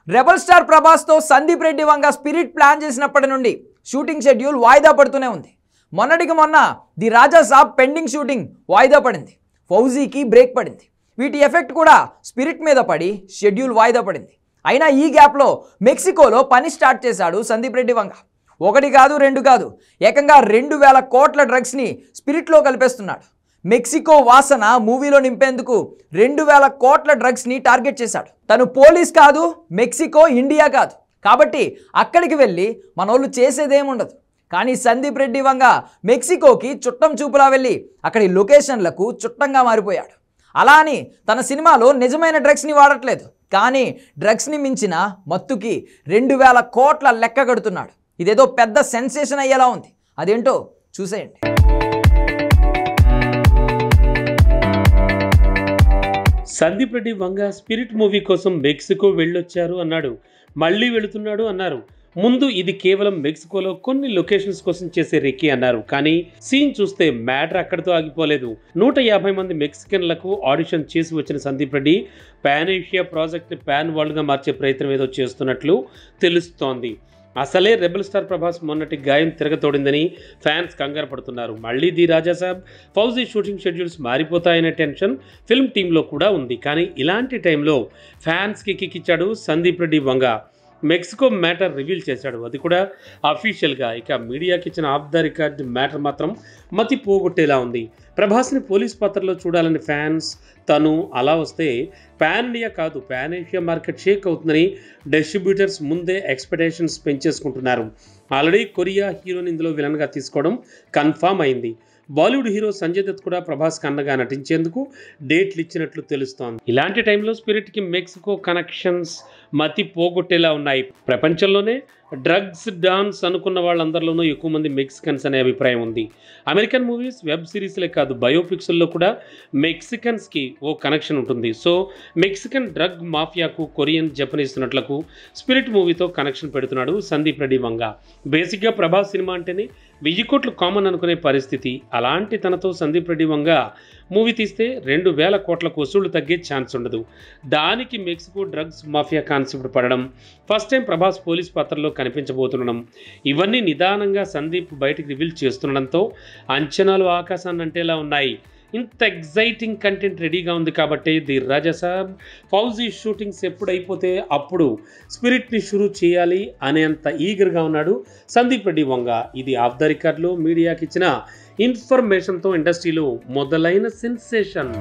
Rebel star Prabhas తో సందీప్ రెడ్డి వంగ spirit plan చేసినప్పటి నుండి షూటింగ్ షెడ్యూల్ వాయిదా పడుతూనే ఉంది. మొన్నటికి మొన్న the Raja Saab pending shooting వాయిదా పడింది. ఫౌజీకి బ్రేక్ పడింది. వీటి ఎఫెక్ట్ కూడా స్పిరిట్ మీద పడి షెడ్యూల్ వాయిదా పడింది. అయినా ఈ గ్యాప్లో మెక్సికోలో పని స్టార్ట్ చేశాడు సందీప్ రెడ్డి వంగ. ఒకటి కాదు రెండు కాదు, ఏకంగా 2000 కోట్ల డ్రగ్స్ని స్పిరిట్లో కలిపేస్తున్నాడు. మెక్సికో వాసన మూవీలో నింపేందుకు 2000 కోట్ల డ్రగ్స్ని టార్గెట్ చేశాడు. తను పోలీస్ కాదు, మెక్సికో ఇండియా కాదు, కాబట్టి అక్కడికి వెళ్ళి మనోళ్ళు చేసేదేముండదు. కానీ సందీప్ రెడ్డి వంగ మెక్సికోకి చుట్టం చూపులా వెళ్ళి అక్కడి లొకేషన్లకు చుట్టంగా మారిపోయాడు. అలా అని తన సినిమాలో నిజమైన డ్రగ్స్ని వాడట్లేదు, కానీ డ్రగ్స్ని మించిన మత్తుకి 2000 కోట్ల లెక్క కడుతున్నాడు. ఇదేదో పెద్ద సెన్సేషన్ అయ్యేలా ఉంది. అదేంటో చూసేయండి. సందీప్ రెడ్డి వంగ స్పిరిట్ మూవీ కోసం మెక్సికో వెళ్ళొచ్చారు అన్నాడు, మళ్ళీ వెళుతున్నాడు అన్నారు. ముందు ఇది కేవలం మెక్సికోలో కొన్ని లొకేషన్స్ కోసం చేసే రెక్కి అన్నారు. కానీ సీన్ చూస్తే మ్యాటర్ అక్కడితో ఆగిపోలేదు. 150 మంది మెక్సికన్లకు ఆడిషన్ చేసి వచ్చిన Sandeep Reddy pan Asia project pan వరల్డ్గా మార్చే ప్రయత్నం ఏదో చేస్తున్నట్లు తెలుస్తోంది. అసలే రెబల్ స్టార్ ప్రభాస్ మొన్నటి గాయం తిరగతోడిందని ఫ్యాన్స్ కంగారు పడుతున్నారు. మళ్ళీ the Raja Saab, Fauji shooting schedules మారిపోతాయనే టెన్షన్ ఫిల్మ్ టీంలో కూడా ఉంది. కానీ ఇలాంటి టైంలో ఫ్యాన్స్కి కిక్కిచ్చాడు Sandeep Reddy Vanga. Mexico matter reveal చేశాడు, అది కూడా అఫీషియల్గా. ఇక మీడియాకి ఇచ్చిన ఆఫ్ ద రికార్డ్ మ్యాటర్ మాత్రం మతి పోగొట్టేలా ఉంది. ప్రభాస్ని పోలీస్ పాత్రలో చూడాలని ఫ్యాన్స్, తను అలా వస్తే పాన్ ఇండియా కాదు పాన్ ఏషియా మార్కెట్ షేక్ అవుతుందని డిస్ట్రిబ్యూటర్స్ ముందే ఎక్స్పెక్టేషన్స్ పెంచేసుకుంటున్నారు. ఆల్రెడీ కొరియా హీరోని ఇందులో విలన్గా తీసుకోవడం కన్ఫామ్ అయింది. బాలీవుడ్ హీరో సంజయ్ దత్ కూడా ప్రభాస్ కన్నగా నటించేందుకు డేట్లు ఇచ్చినట్లు తెలుస్తోంది. ఇలాంటి టైంలో స్పిరిట్కి మెక్సికో కనెక్షన్స్ మతి పోగొట్టేలా ఉన్నాయి. ప్రపంచంలోనే డ్రగ్స్ డాన్స్ అనుకున్న వాళ్ళందరిలోనూ ఎక్కువ మంది మెక్సికన్స్ అనే అభిప్రాయం ఉంది. అమెరికన్ మూవీస్, వెబ్ సిరీస్లే కాదు, బయోపిక్స్లో కూడా మెక్సికన్స్కి ఓ కనెక్షన్ ఉంటుంది. సో మెక్సికన్ డ్రగ్ మాఫియాకు కొరియన్, జపనీస్ నటులకు స్పిరిట్ మూవీతో కనెక్షన్ పెడుతున్నాడు సందీప్ రెడ్డి వంగ. బేసిక్గా ప్రభాస్ సినిమా అంటేనే 1000 కోట్లు కామన్ అనుకునే పరిస్థితి. అలాంటి తనతో సందీప్ రెడ్డి వంగ మూవీ తీస్తే 2000 కోట్లకు వసూళ్లు తగ్గే ఛాన్స్ ఉండదు. దానికి మెక్సికో డ్రగ్స్ మాఫియా కాన్సెప్ట్ పడడం, ఫస్ట్ టైం ప్రభాస్ పోలీస్ పాత్రలో కనిపించబోతుండడం, ఇవన్నీ నిదానంగా సందీప్ బయటికి రివీల్ చేస్తుండడంతో అంచనాలు ఆకాశాన్ని అంటేలా ఉన్నాయి. ఇంత ఎగ్జైటింగ్ కంటెంట్ రెడీగా ఉంది కాబట్టి ది రాజా సాబ్, ఫౌజీ షూటింగ్స్ ఎప్పుడైపోతే అప్పుడు స్పిరిట్ని షురూ చేయాలి అనేంత ఈగర్గా ఉన్నాడు సందీప్ రెడ్డి వంగ. ఇది ఆఫ్ ద రికార్డ్లో మీడియాకి ఇచ్చిన ఇన్ఫర్మేషన్తో ఇండస్ట్రీలో మొదలైన సెన్సేషన్.